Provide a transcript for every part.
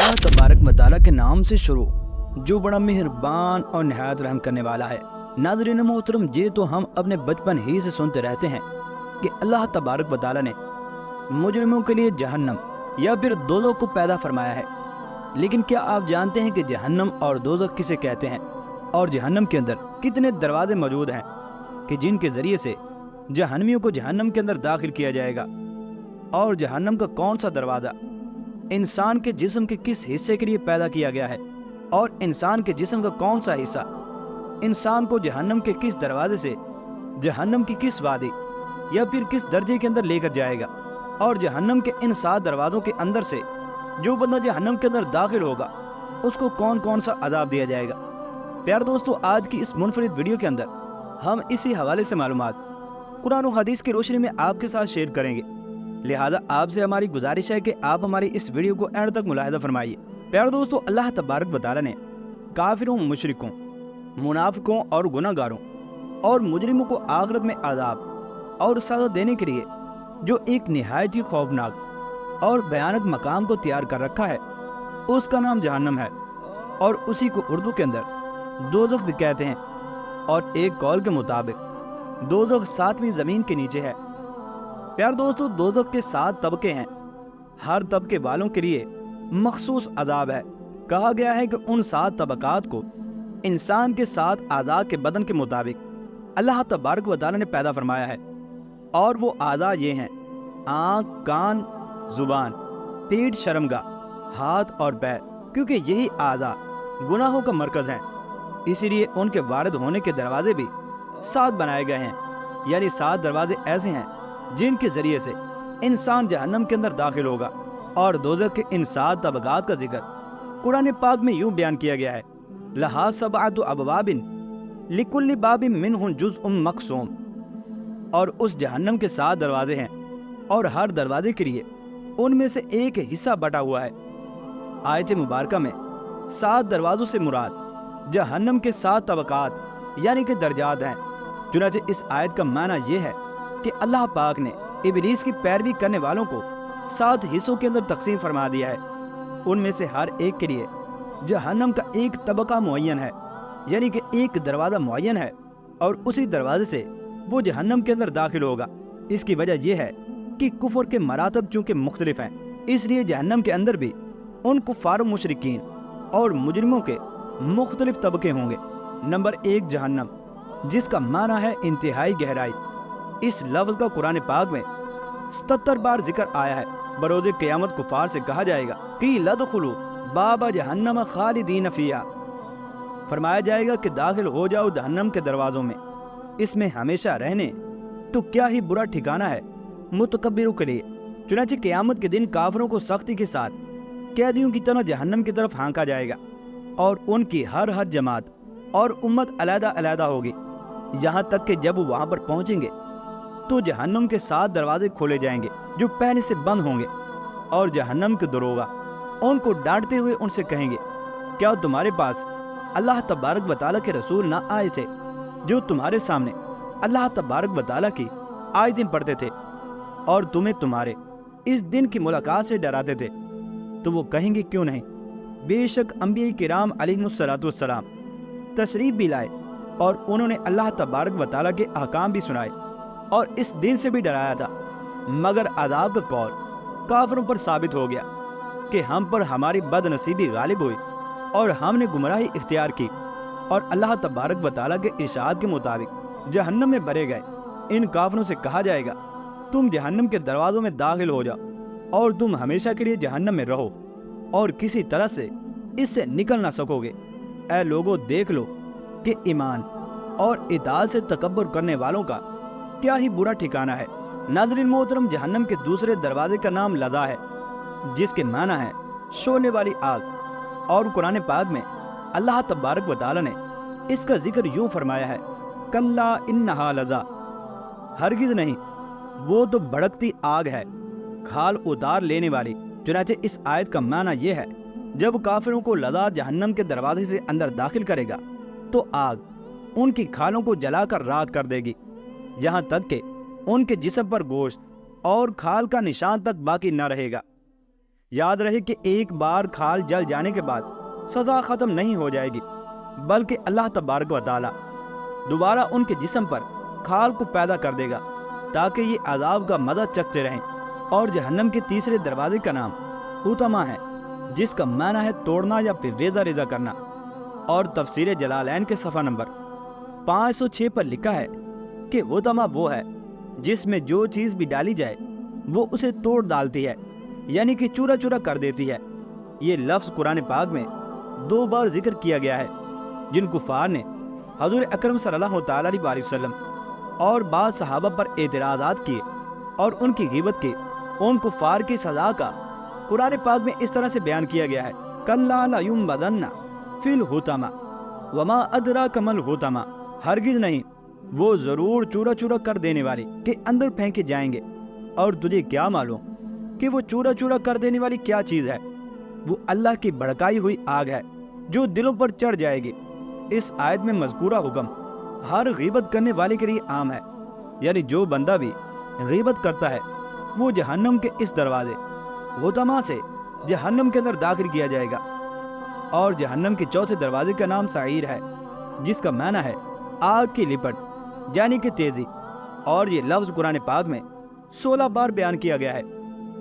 अल्लाह तबारक व तआला के नाम से शुरू जो बड़ा मेहरबान और नहायत रहम करने वाला है। नाज़रीन मोहतरम, ये तो हम अपने बचपन ही से सुनते रहते हैं कि अल्लाह तबारक व तआला ने मुजरिमों के लिए जहन्नम या फिर दोज़ख को पैदा फरमाया है। लेकिन क्या आप जानते हैं कि जहन्नम और दोज़ख किसे कहते हैं और जहन्नम के अंदर कितने दरवाजे मौजूद हैं कि जिनके ज़रिए से जहन्नमियों को जहन्नम के अंदर दाखिल किया जाएगा। और जहन्नम का कौन सा दरवाज़ा इंसान के जिस्म के किस हिस्से के लिए पैदा किया गया है और इंसान के जिस्म का कौन सा हिस्सा इंसान को जहन्नम के किस दरवाजे से जहन्नम की किस वादी या फिर किस दर्जे के अंदर लेकर जाएगा। और जहन्नम के इन 7 दरवाज़ों के अंदर से जो बंदा जहन्नम के अंदर दाखिल होगा उसको कौन कौन सा अज़ाब दिया जाएगा। प्यारे दोस्तों, आज की इस मुनफरिद वीडियो के अंदर हम इसी हवाले से मालूमात कुरान और हदीस की रोशनी में आपके साथ शेयर करेंगे। लिहाजा आपसे हमारी गुजारिश है कि आप हमारी इस वीडियो को एंड तक मुलाहिजा फरमाइए। प्यारे दोस्तों, अल्लाह तबारक व तआला ने काफिरों, मुशरिकों, मुनाफिकों और गुनाहगारों और मुजरिमों को आखिरत में आज़ाब और सज़ा देने के लिए जो एक निहायत ही खौफनाक और भयानक मकाम को तैयार कर रखा है उसका नाम जहन्नम है और उसी को उर्दू के अंदर दोज़ख भी कहते हैं। और एक कौल के मुताबिक दोज़ख 7वीं ज़मीन के नीचे है। प्यार दोस्तों, दोज़ख के 7 तबके हैं। हर तबके वालों के लिए मखसूस अज़ाब है। कहा गया है कि उन 7 तबकात को इंसान के 7 आज़ा के बदन के मुताबिक अल्लाह तबारक व तआला ने पैदा फरमाया है। और वो आज़ा ये हैं: आँख, कान, ज़ुबान, पीठ, शर्मगाह, हाथ और पैर। क्योंकि यही आज़ा गुनाहों का मरकज़ हैं, इसीलिए उनके वारिद होने के दरवाजे भी 7 बनाए गए हैं। यानी 7 दरवाजे ऐसे हैं जिनके ज़रिए से इंसान जहन्नम के अंदर दाखिल होगा। और दोज़ख के इन 7 तबकात का जिक्र कुरान पाक में यूँ बयान किया गया है: लहा सबअतु अबवाबिन लिकुल्लि बाबिन मिनहुम जुज़उम मक़सूम। और उस जहन्नम के 7 दरवाजे हैं और हर दरवाजे के लिए उनमें से एक हिस्सा बटा हुआ है। आयत मुबारका में 7 दरवाज़ों से मुराद जहन्नम के 7 तबकात यानी कि दर्जात हैं। चुनांचे इस आयत का माना यह है कि अल्लाह पाक ने इब्लीस की पैरवी करने वालों को 7 हिस्सों के अंदर तकसीम फरमा दिया है। उनमें से हर एक के लिए जहन्नम का एक तबका मुअय्यन है, यानी कि एक दरवाज़ा मुअय्यन है और उसी दरवाजे से वो जहन्नम के अंदर दाखिल होगा। इसकी वजह यह है कि कुफर के मरातब चूँकि मुख्तलिफ हैं, इसलिए जहन्नम के अंदर भी उन कुफार, मुशरिकीन और मुजरिमों के मुख्तलिफ तबके होंगे। नंबर 1 जहन्नम, जिसका माना है इंतहाई गहराई। इस लफ्ज़ का कुरान पाक में 77 बार जिक्र आया है। बरोज़े क़यामत कुफार से कहा जाएगा कि लदखुलू बाबा जहन्नम खालिदीन फ़ीहा। फरमाया जाएगा कि दाखिल हो जाओ जहन्नम के दरवाज़ों में, इसमें हमेशा रहने। तो क्या ही बुरा ठिकाना है मुतकब्बिरों के लिए। चुनांचे क़यामत के दिन काफिरों को सख्ती के साथ कैदियों की तरह जहन्नम की तरफ हाँका जाएगा और उनकी हर जमात और उम्मत अलग-अलग होगी। यहाँ तक कि जब वो वहाँ पर पहुँचेंगे तो जहन्नम के 7 दरवाजे खोले जाएंगे जो पहले से बंद होंगे। और जहन्नम के दरोगा उनको डांटते हुए उनसे कहेंगे, क्या तुम्हारे पास अल्लाह तबारक व तआला के रसूल ना आए थे जो तुम्हारे सामने अल्लाह तबारक व तआला की आयतें पढ़ते थे और तुम्हें तुम्हारे इस दिन की मुलाकात से डराते थे? तो वो कहेंगे, क्यों नहीं, बेशक अंबिया किराम अलैहिमुस्सलातु वस्सलाम तशरीफ भी लाए और उन्होंने अल्लाह तबारक व तआला के अहकाम भी सुनाए और इस दिन से भी डराया था। मगर अज़ाब का कौल काफिरों पर साबित हो गया कि हम पर हमारी बदनसीबी गालिब हुई और हमने गुमराही इख्तियार की और अल्लाह तबारक व तआला के इरशाद के मुताबिक जहन्नम में भरे गए। इन काफिरों से कहा जाएगा, तुम जहन्नम के दरवाज़ों में दाखिल हो जाओ और तुम हमेशा के लिए जहन्नम में रहो और किसी तरह से इससे निकल ना सकोगे। ऐ लोगों, देख लो कि ईमान और इताअत से तकब्बुर करने वालों का क्या ही बुरा ठिकाना है। नाज़रीन मोहतरम, जहन्नम के दूसरे दरवाजे का नाम लज़ा है, जिसके माना है शोले वाली आग। और कुरान पाक में अल्लाह तबारक व तआला ने इसका जिक्र यूँ फरमाया है, कल्ला इन्नहा लज़ा, हरगिज़ नहीं, वो तो भड़कती आग है, खाल उतार लेने वाली। चुनांचे इस आयत का माना यह है, जब काफिरों को लज़ा जहन्नम के दरवाजे से अंदर दाखिल करेगा तो आग उनकी खालों को जलाकर राख कर देगी, यहाँ तक कि उनके जिस्म पर गोश्त और खाल का निशान तक बाकी न रहेगा। یاد رہے کہ ایک بار کھال جل جانے کے بعد سزا ختم نہیں ہو جائے گی، بلکہ اللہ تبارک و تعالی دوبارہ ان کے جسم پر کھال کو پیدا کر دے گا تاکہ یہ عذاب کا مزہ چکھتے رہیں۔ اور جہنم کے تیسرے دروازے کا نام حطمہ ہے، جس کا معنی ہے توڑنا یا پھر ریزہ ریزہ کرنا۔ اور تفسیر جلالین کے صفحہ نمبر 506 پر لکھا ہے کہ حطمہ وہ ہے جس میں جو چیز بھی ڈالی جائے وہ اسے توڑ ڈالتی ہے، یعنی کہ چورا چورا کر دیتی ہے۔ یہ لفظ قرآن پاک میں 2 بار ذکر کیا گیا ہے، جن کفار نے حضور اکرم صلی اللہ تعالیٰ علیہ وسلم اور بعض صحابہ پر اعتراضات کیے اور ان کی غیبت کی۔ ان کفار کی سزا کا قرآن پاک میں اس طرح سے بیان کیا گیا ہے، کَلَّا لَيُنبَذَنَّ فِي الْحُطَمَةِ وَمَا أَدْرَاكَ مَا الْحُطَمَةُ، ہرگز نہیں، وہ ضرور چورا چورا کر دینے والی کے اندر پھینکے جائیں گے، اور تجھے کیا معلوم کہ وہ چورا چورا کر دینے والی کیا چیز ہے؟ وہ اللہ کی بھڑکائی ہوئی آگ ہے جو دلوں پر چڑھ جائے گی۔ اس آیت میں مذکورہ حکم ہر غیبت کرنے والے کے لیے عام ہے، یعنی جو بندہ بھی غیبت کرتا ہے وہ جہنم کے اس دروازے حطمہ سے جہنم کے اندر داخل کیا جائے گا۔ اور جہنم کے چوتھے دروازے کا نام سعیر ہے، جس کا معنی ہے آگ کی لپٹ، یعنی کہ تیزی۔ اور یہ لفظ قرآن پاک میں 16 بار بیان کیا گیا ہے۔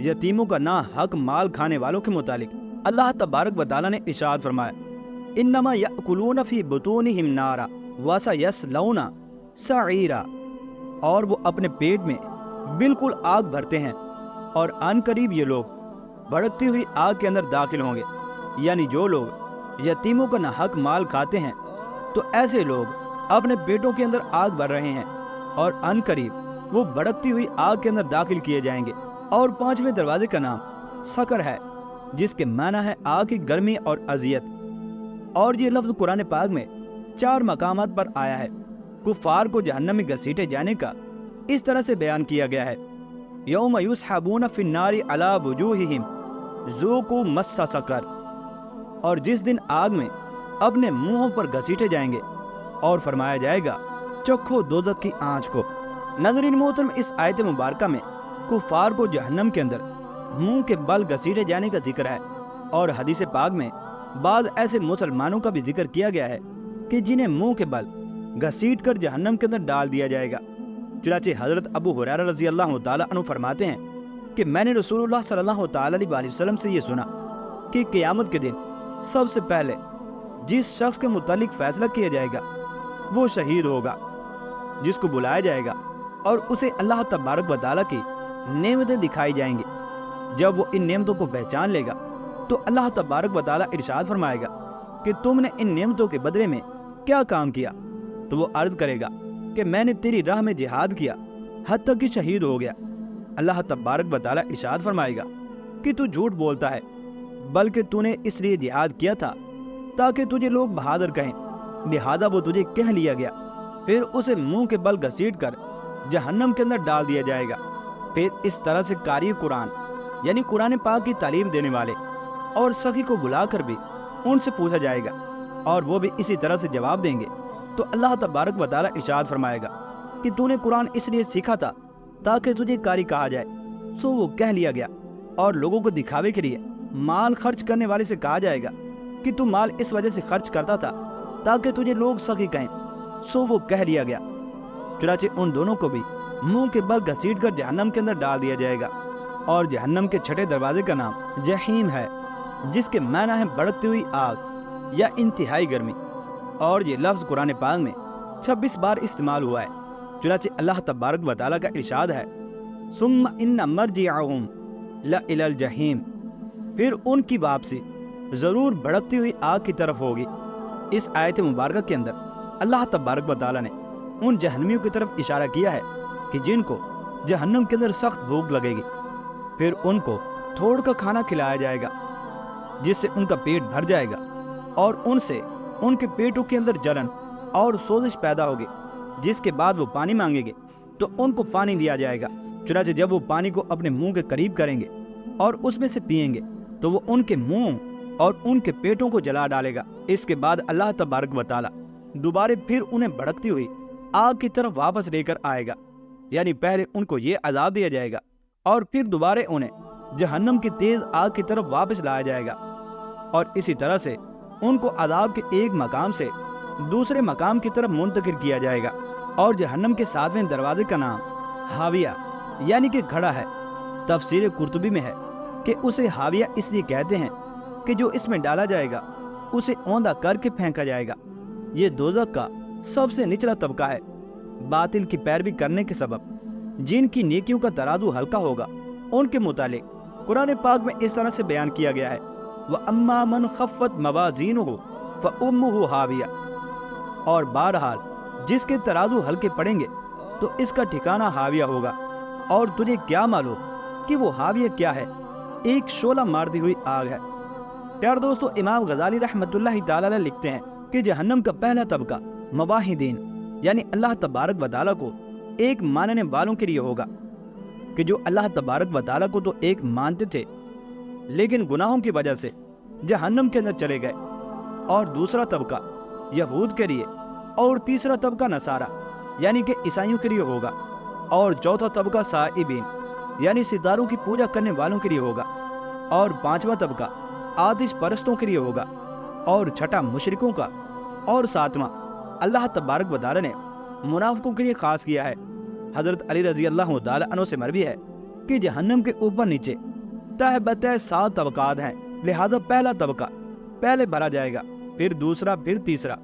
یتیموں کا ناحق مال کھانے والوں کے متعلق اللہ تبارک و تعالیٰ نے ارشاد فرمایا، انما یأکلون فی بطونہم نارا وسیصلون سعیرا، اور وہ اپنے پیٹ میں بالکل آگ بھرتے ہیں اور ان قریب یہ لوگ بھڑکتی ہوئی آگ کے اندر داخل ہوں گے۔ یعنی جو لوگ یتیموں کا ناحق مال کھاتے ہیں تو ایسے لوگ اپنے پیٹوں کے اندر آگ بھر رہے ہیں اور ان قریب وہ بھڑکتی ہوئی آگ کے اندر داخل کیے جائیں گے۔ اور 5ویں دروازے کا نام سقر ہے، جس کے معنی ہے آگ کی گرمی اور اذیت۔ اور یہ لفظ قرآن پاک میں 4 مقامات پر آیا ہے۔ کفار کو جہنم میں گھسیٹے جانے کا اس طرح سے بیان کیا گیا ہے، یوم یسحبون فی النار علی وجوہہم ذوقوا مس سقر، اور جس دن آگ میں اپنے منہوں پر گھسیٹے جائیں گے اور فرمایا جائے گا چکھو دوزخ کی آنچ کو۔ ناظرین محترم، اس آیت مبارکہ میں کفار کو جہنم کے اندر منہ کے بل گھسیٹے جانے کا ذکر ہے، اور حدیث پاک میں بعض ایسے مسلمانوں کا بھی ذکر کیا گیا ہے کہ جنہیں منہ کے بل گھسیٹ کر جہنم کے اندر ڈال دیا جائے گا۔ چنانچہ حضرت ابو ہریرہ رضی اللہ تعالیٰ عنہ فرماتے ہیں کہ میں نے رسول اللہ صلی اللہ تعالیٰ علیہ وسلم سے یہ سنا کہ قیامت کے دن سب سے پہلے جس شخص کے متعلق فیصلہ کیا جائے گا وہ شہید ہوگا، جس کو بلایا جائے گا اور اسے اللہ تبارک و تعالیٰ کی نعمتیں دکھائی جائیں گی۔ جب وہ ان نعمتوں کو پہچان لے گا تو اللہ تبارک و تعالیٰ ارشاد فرمائے گا کہ تم نے ان نعمتوں کے بدلے میں کیا کام کیا؟ تو وہ عرض کرے گا کہ میں نے تیری راہ میں جہاد کیا حتیٰ کہ شہید ہو گیا۔ اللہ تبارک و تعالیٰ ارشاد فرمائے گا کہ تو جھوٹ بولتا ہے، بلکہ تو نے اس لیے جہاد کیا تھا تاکہ تجھے لوگ بہادر کہیں، لہذا وہ تجھے کہہ لیا گیا۔ پھر اسے منہ کے بل گھسیٹ کر جہنم کے اندر ڈال دیا جائے گا۔ پھر اس طرح سے قاری قرآن یعنی قرآن پاک کی تعلیم دینے والے اور سخی کو بلا کر بھی ان سے پوچھا جائے گا، اور وہ بھی اسی طرح سے جواب دیں گے۔ تو اللہ تبارک و تعالیٰ ارشاد فرمائے گا کہ تو نے قرآن اس لیے سیکھا تھا تاکہ تجھے قاری کہا جائے، سو وہ کہہ لیا گیا۔ اور لوگوں کو دکھاوے کے لیے مال خرچ کرنے والے سے کہا جائے گا کہ تو مال اس وجہ سے خرچ کرتا تھا تاکہ تجھے لوگ سخی کہیں، سو وہ کہہ لیا گیا۔ چنانچہ ان دونوں کو بھی منہ کے بل گھسیٹ کر جہنم کے اندر ڈال دیا جائے گا۔ اور جہنم کے 6 دروازے کا نام جحیم ہے، جس کے معنی ہے بھڑکتی ہوئی آگ یا انتہائی گرمی۔ اور یہ لفظ قرآن پاک میں 26 بار استعمال ہوا ہے۔ چنانچہ اللہ تبارک و تعالیٰ کا ارشاد ہے، ثم ان مرجعہم لإلی الجحیم، پھر ان کی واپسی ضرور بھڑکتی ہوئی آگ کی طرف ہوگی۔ اس آیت مبارکہ کے اندر اللہ تبارک و تعالیٰ نے ان جہنمیوں کی طرف اشارہ کیا ہے کہ جن کو جہنم کے اندر سخت بھوک لگے گی، پھر ان کو تھوڑ کا کھانا کھلایا جائے گا جس سے ان کا پیٹ بھر جائے گا، اور ان سے ان کے پیٹوں کے اندر جلن اور سوزش پیدا ہوگی، جس کے بعد وہ پانی مانگیں گے تو ان کو پانی دیا جائے گا۔ چنانچہ جب وہ پانی کو اپنے منہ کے قریب کریں گے اور اس میں سے پئیں گے تو وہ ان کے منہ اور ان کے پیٹوں کو جلا ڈالے گا۔ اس کے بعد اللہ تبارک و تعالیٰ دوبارہ پھر انہیں بھڑکتی ہوئی آگ کی طرف واپس لے کر آئے گا، یعنی پہلے ان کو یہ عذاب دیا جائے گا اور پھر دوبارہ انہیں जहन्नम की तेज आग की तरफ वापस लाया जाएगा और इसी तरह से उनको अदाब के एक मकाम से दूसरे मकाम की तरफ मुंतकिल किया जाएगा। और जहन्नम के 7वें दरवाजे का नाम हाविया यानी कि घड़ा है। तफसीर कुर्तुबी में है कि उसे हाविया इसलिए कहते हैं कि जो इसमें डाला जाएगा उसे औंधा करके फेंका जाएगा। ये दोज़ख का सबसे निचला तबका है। बातिल की पैरवी करने के सबब जिनकी नेकियों का तराजू हल्का होगा उनके मुतालिक कुरान पाक में इस तरह से बयान किया गया है, व अम्मा मन खफ़्फ़त मवाज़ीनुहु फ़उम्मुहु हाविया। और बहरहाल जिसके तराजू हल्के पड़ेंगे तो इसका ठिकाना हाविया होगा। और तुझे क्या मालूम कि वो हाविया क्या है? एक शोला मारती हुई आग है। प्यार दोस्तों, इमाम गजाली रहमतुल्लाहि ताला अलैह लिखते हैं कि जहन्नम का पहला तबका मवाहिदीन यानी अल्लाह तबारक व तआला को एक मानने वालों के लिए होगा, कि जो अल्लाह तबारक व तआला को तो एक मानते थे लेकिन गुनाहों की वजह से जहन्नम के अंदर चले गए। और दूसरा तबका यहूद के लिए, और तीसरा तबका नसारा यानी कि ईसाइयों के लिए होगा, और चौथा तबका साइबीन यानी सितारों की पूजा करने वालों के लिए होगा, और पांचवा तबका आतिश परस्तों के लिए होगा, और छठा मुशरिकों का, और सातवां अल्लाह तबारक व तआला ने मुनाफिकों के लिए खास किया है। हजरत अली रजी अल्लाह तआला अन्हु से मरवी है कि जहन्नम के ऊपर नीचे तह बतह 7 तबकात हैं, लिहाजा पहला तबका पहले भरा जाएगा, फिर दूसरा, फिर तीसरा,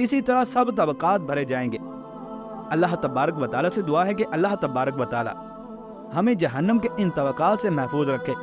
इसी तरह सब तबकात भरे जाएंगे। अल्लाह तबारक व तआला से दुआ है कि अल्लाह तबारक व तआला हमें जहन्नम के इन तबकात से महफूज रखे।